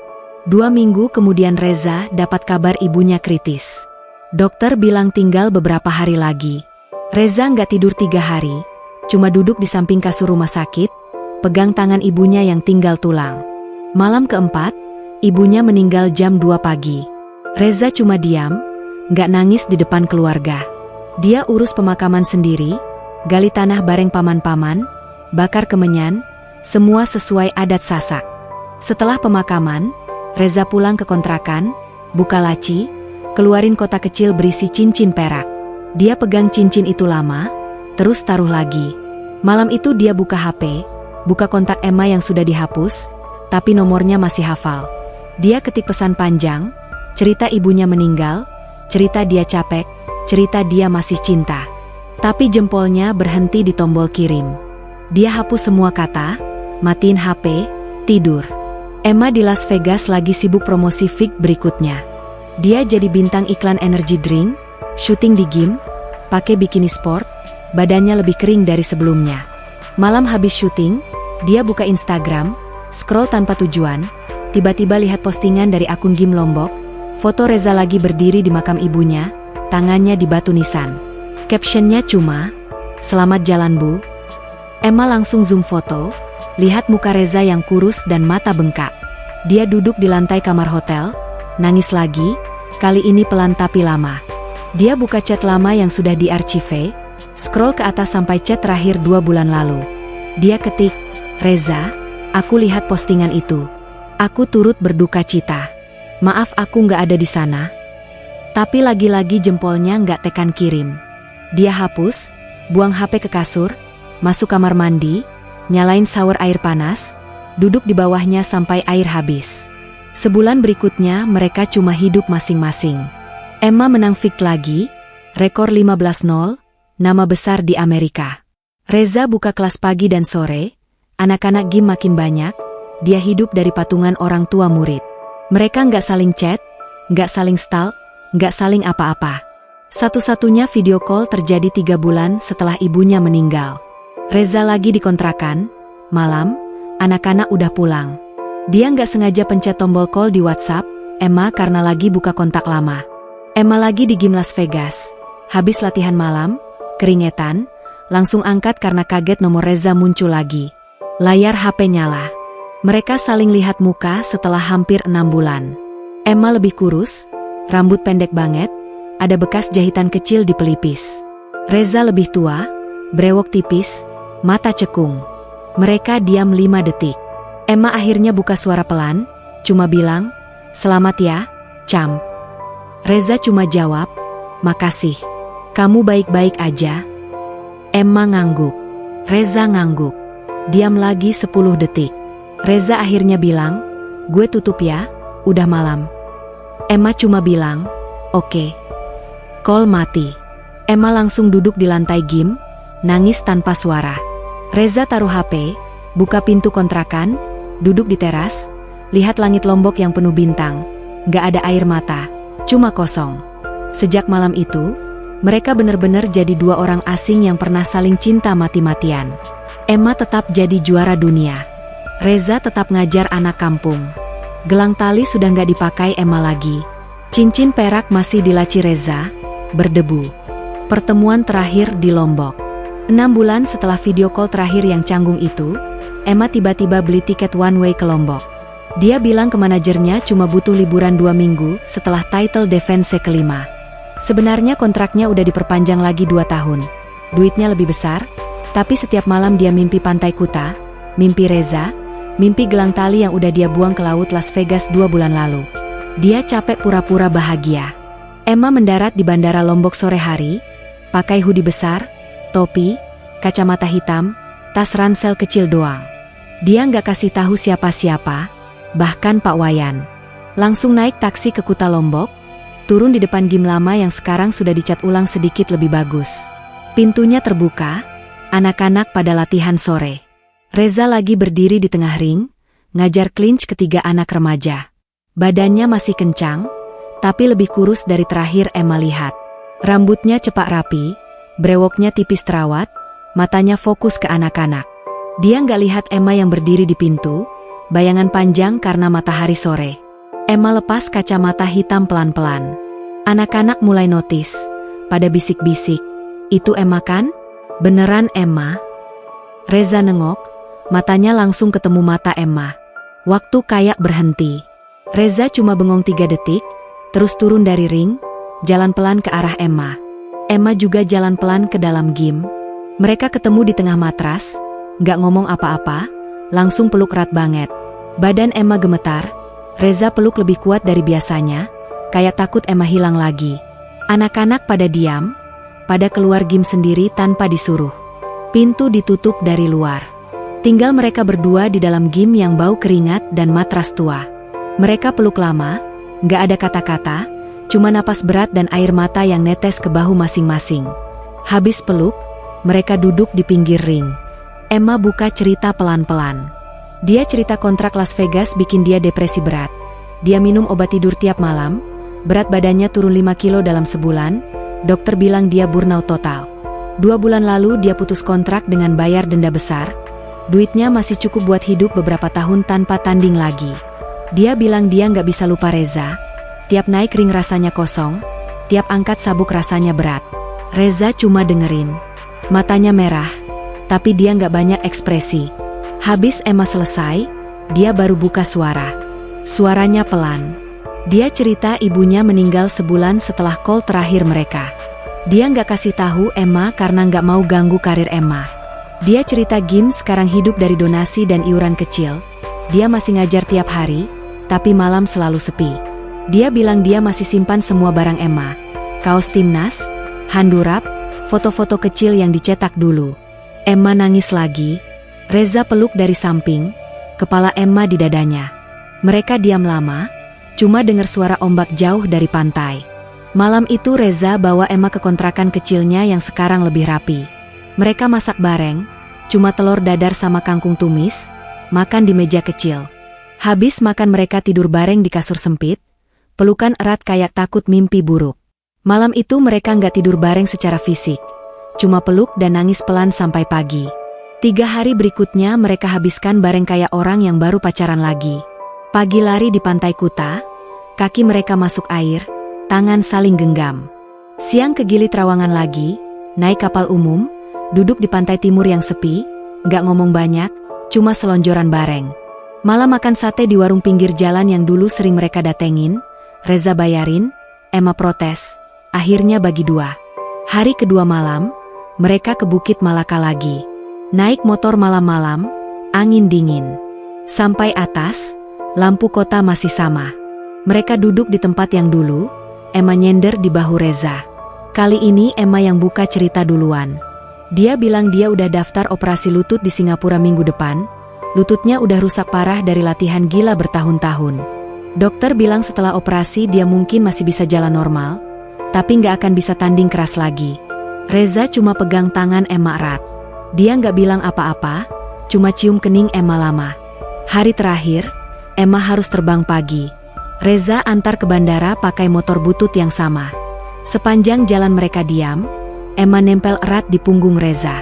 2 minggu kemudian Reza dapat kabar ibunya kritis. Dokter bilang tinggal beberapa hari lagi. Reza nggak tidur 3 hari, cuma duduk di samping kasur rumah sakit, pegang tangan ibunya yang tinggal tulang. Malam keempat, ibunya meninggal jam 2 pagi. Reza cuma diam, nggak nangis di depan keluarga. Dia urus pemakaman sendiri, gali tanah bareng paman-paman, bakar kemenyan, semua sesuai adat Sasak. Setelah pemakaman, Reza pulang ke kontrakan, buka laci, keluarin kotak kecil berisi cincin perak. Dia pegang cincin itu lama, terus taruh lagi. Malam itu dia buka HP, buka kontak Emma yang sudah dihapus, tapi nomornya masih hafal. Dia ketik pesan panjang, cerita ibunya meninggal, cerita dia capek, cerita dia masih cinta. Tapi jempolnya berhenti di tombol kirim. Dia hapus semua kata, matiin HP, tidur. Emma di Las Vegas lagi sibuk promosi fix berikutnya. Dia jadi bintang iklan energy drink, syuting di gym, pakai bikini sport, badannya lebih kering dari sebelumnya. Malam habis syuting, dia buka Instagram, scroll tanpa tujuan, tiba-tiba lihat postingan dari akun gym Lombok, foto Reza lagi berdiri di makam ibunya, tangannya di batu nisan. Captionnya cuma, "Selamat jalan Bu." Emma langsung zoom foto, lihat muka Reza yang kurus dan mata bengkak. Dia duduk di lantai kamar hotel, nangis lagi, kali ini pelan tapi lama. Dia buka chat lama yang sudah diarchive, scroll ke atas sampai chat terakhir 2 bulan lalu. Dia ketik, "Reza, aku lihat postingan itu. Aku turut berduka cita. Maaf aku nggak ada di sana." Tapi lagi-lagi jempolnya nggak tekan kirim. Dia hapus, buang HP ke kasur, masuk kamar mandi, nyalain shower air panas, duduk di bawahnya sampai air habis. Sebulan berikutnya mereka cuma hidup masing-masing. Emma menang fix lagi, rekor 15-0, nama besar di Amerika. Reza buka kelas pagi dan sore, anak-anak gym makin banyak, dia hidup dari patungan orang tua murid. Mereka nggak saling chat, nggak saling stalk, nggak saling apa-apa. Satu-satunya video call terjadi 3 bulan setelah ibunya meninggal. Reza lagi di kontrakan, malam, anak-anak udah pulang. Dia nggak sengaja pencet tombol call di WhatsApp Emma karena lagi buka kontak lama. Emma lagi di gym Las Vegas, habis latihan malam, keringetan, langsung angkat karena kaget nomor Reza muncul lagi. Layar HP nyala. Mereka saling lihat muka setelah hampir 6 bulan. Emma lebih kurus, rambut pendek banget, ada bekas jahitan kecil di pelipis. Reza lebih tua, brewok tipis, mata cekung. Mereka diam 5 detik. Emma akhirnya buka suara pelan, cuma bilang, "Selamat ya, Champ." Reza cuma jawab, "Makasih. Kamu baik-baik aja?" Emma ngangguk. Reza ngangguk. Diam lagi 10 detik. Reza akhirnya bilang, "Gue tutup ya, udah malam." Emma cuma bilang, "Oke." Call mati. Emma langsung duduk di lantai gym, nangis tanpa suara. Reza taruh HP, buka pintu kontrakan, duduk di teras, lihat langit Lombok yang penuh bintang. Gak ada air mata, cuma kosong. Sejak malam itu, mereka benar-benar jadi dua orang asing yang pernah saling cinta mati-matian. Emma tetap jadi juara dunia. Reza tetap ngajar anak kampung. Gelang tali sudah gak dipakai Emma lagi. Cincin perak masih di laci Reza, berdebu. Pertemuan terakhir di Lombok. 6 bulan setelah video call terakhir yang canggung itu, Emma tiba-tiba beli tiket one way ke Lombok. Dia bilang ke manajernya cuma butuh liburan 2 minggu setelah title defense kelima. Sebenarnya kontraknya udah diperpanjang lagi 2 tahun. Duitnya lebih besar, tapi setiap malam dia mimpi pantai Kuta, mimpi Reza, mimpi gelang tali yang udah dia buang ke laut Las Vegas 2 bulan lalu. Dia capek pura-pura bahagia. Emma mendarat di bandara Lombok sore hari, pakai hoodie besar, topi, kacamata hitam, tas ransel kecil doang. Dia nggak kasih tahu siapa-siapa, bahkan Pak Wayan. Langsung naik taksi ke Kuta Lombok, turun di depan gym lama yang sekarang sudah dicat ulang sedikit lebih bagus. Pintunya terbuka, anak-anak pada latihan sore. Reza lagi berdiri di tengah ring, ngajar clinch ketiga anak remaja. Badannya masih kencang, tapi lebih kurus dari terakhir Emma lihat. Rambutnya cepak rapi, brewoknya tipis terawat, matanya fokus ke anak-anak. Dia nggak lihat Emma yang berdiri di pintu, bayangan panjang karena matahari sore. Emma lepas kacamata hitam pelan-pelan. Anak-anak mulai notice, pada bisik-bisik, "Itu Emma kan? Beneran Emma?" Reza nengok, matanya langsung ketemu mata Emma. Waktu kayak berhenti. Reza cuma bengong 3 detik, terus turun dari ring, jalan pelan ke arah Emma. Emma juga jalan pelan ke dalam gym. Mereka ketemu di tengah matras, gak ngomong apa-apa, langsung peluk erat banget. Badan Emma gemetar, Reza peluk lebih kuat dari biasanya, kayak takut Emma hilang lagi. Anak-anak pada diam, pada keluar gym sendiri tanpa disuruh. Pintu ditutup dari luar. Tinggal mereka berdua di dalam gym yang bau keringat dan matras tua. Mereka peluk lama, gak ada kata-kata, cuma napas berat dan air mata yang netes ke bahu masing-masing. Habis peluk, mereka duduk di pinggir ring. Emma buka cerita pelan-pelan. Dia cerita kontrak Las Vegas bikin dia depresi berat. Dia minum obat tidur tiap malam, berat badannya turun 5 kilo dalam sebulan, dokter bilang dia burnout total. 2 bulan lalu dia putus kontrak dengan bayar denda besar, duitnya masih cukup buat hidup beberapa tahun tanpa tanding lagi. Dia bilang dia nggak bisa lupa Reza. Tiap naik ring rasanya kosong, tiap angkat sabuk rasanya berat. Reza cuma dengerin. Matanya merah, tapi dia nggak banyak ekspresi. Habis Emma selesai, dia baru buka suara. Suaranya pelan. Dia cerita ibunya meninggal sebulan setelah call terakhir mereka. Dia nggak kasih tahu Emma karena nggak mau ganggu karir Emma. Dia cerita gym sekarang hidup dari donasi dan iuran kecil. Dia masih ngajar tiap hari, tapi malam selalu sepi. Dia bilang dia masih simpan semua barang Emma. Kaos timnas, handurap, foto-foto kecil yang dicetak dulu. Emma nangis lagi. Reza peluk dari samping, kepala Emma di dadanya. Mereka diam lama, cuma dengar suara ombak jauh dari pantai. Malam itu Reza bawa Emma ke kontrakan kecilnya yang sekarang lebih rapi. Mereka masak bareng, cuma telur dadar sama kangkung tumis, makan di meja kecil. Habis makan mereka tidur bareng di kasur sempit, pelukan erat kayak takut mimpi buruk. Malam itu mereka nggak tidur bareng secara fisik, cuma peluk dan nangis pelan sampai pagi. 3 hari berikutnya mereka habiskan bareng kayak orang yang baru pacaran lagi. Pagi lari di pantai Kuta, kaki mereka masuk air, tangan saling genggam. Siang ke Gili Trawangan lagi, naik kapal umum, duduk di pantai timur yang sepi, nggak ngomong banyak, cuma selonjoran bareng. Malam makan sate di warung pinggir jalan yang dulu sering mereka datengin. Reza bayarin, Emma protes, akhirnya bagi 2. Hari kedua malam, mereka ke Bukit Malaka lagi. Naik motor malam-malam, angin dingin. Sampai atas, lampu kota masih sama. Mereka duduk di tempat yang dulu, Emma nyender di bahu Reza. Kali ini Emma yang buka cerita duluan. Dia bilang dia udah daftar operasi lutut di Singapura minggu depan, lututnya udah rusak parah dari latihan gila bertahun-tahun. Dokter bilang setelah operasi dia mungkin masih bisa jalan normal, tapi nggak akan bisa tanding keras lagi. Reza cuma pegang tangan Emma erat. Dia nggak bilang apa-apa, cuma cium kening Emma lama. Hari terakhir, Emma harus terbang pagi. Reza antar ke bandara pakai motor butut yang sama. Sepanjang jalan mereka diam, Emma nempel erat di punggung Reza.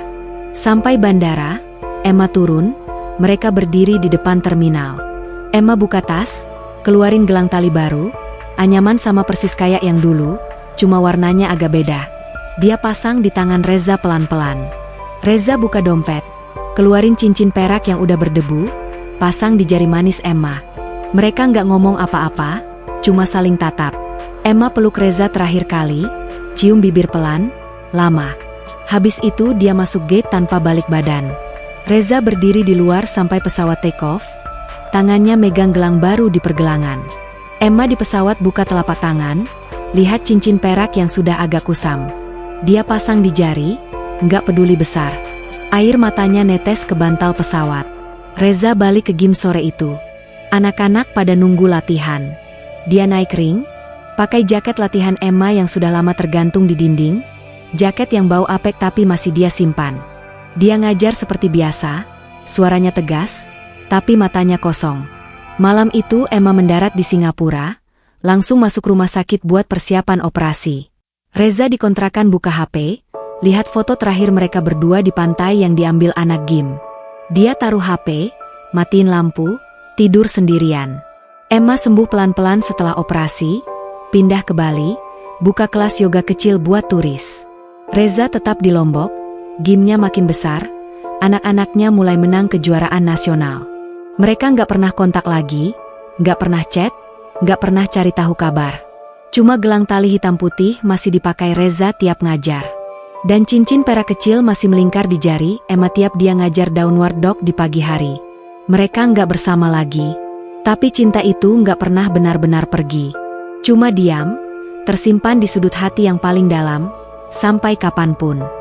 Sampai bandara, Emma turun, mereka berdiri di depan terminal. Emma buka tas, keluarin gelang tali baru, anyaman sama persis kayak yang dulu, cuma warnanya agak beda. Dia pasang di tangan Reza pelan-pelan. Reza buka dompet, keluarin cincin perak yang udah berdebu, pasang di jari manis Emma. Mereka nggak ngomong apa-apa, cuma saling tatap. Emma peluk Reza terakhir kali, cium bibir pelan, lama. Habis itu dia masuk gate tanpa balik badan. Reza berdiri di luar sampai pesawat take off, tangannya megang gelang baru di pergelangan. Emma di pesawat buka telapak tangan, lihat cincin perak yang sudah agak kusam. Dia pasang di jari, nggak peduli besar. Air matanya netes ke bantal pesawat. Reza balik ke gym sore itu. Anak-anak pada nunggu latihan. Dia naik ring, pakai jaket latihan Emma yang sudah lama tergantung di dinding, jaket yang bau apek tapi masih dia simpan. Dia ngajar seperti biasa, suaranya tegas, tapi matanya kosong. Malam itu Emma mendarat di Singapura, langsung masuk rumah sakit buat persiapan operasi. Reza dikontrakan buka HP, lihat foto terakhir mereka berdua di pantai yang diambil anak Gim. Dia taruh HP, matiin lampu, tidur sendirian. Emma sembuh pelan-pelan setelah operasi, pindah ke Bali, buka kelas yoga kecil buat turis. Reza tetap di Lombok, gymnya makin besar, anak-anaknya mulai menang kejuaraan nasional. Mereka nggak pernah kontak lagi, nggak pernah chat, nggak pernah cari tahu kabar. Cuma gelang tali hitam putih masih dipakai Reza tiap ngajar. Dan cincin perak kecil masih melingkar di jari Emma tiap dia ngajar downward dog di pagi hari. Mereka nggak bersama lagi, tapi cinta itu nggak pernah benar-benar pergi. Cuma diam, tersimpan di sudut hati yang paling dalam, sampai kapanpun.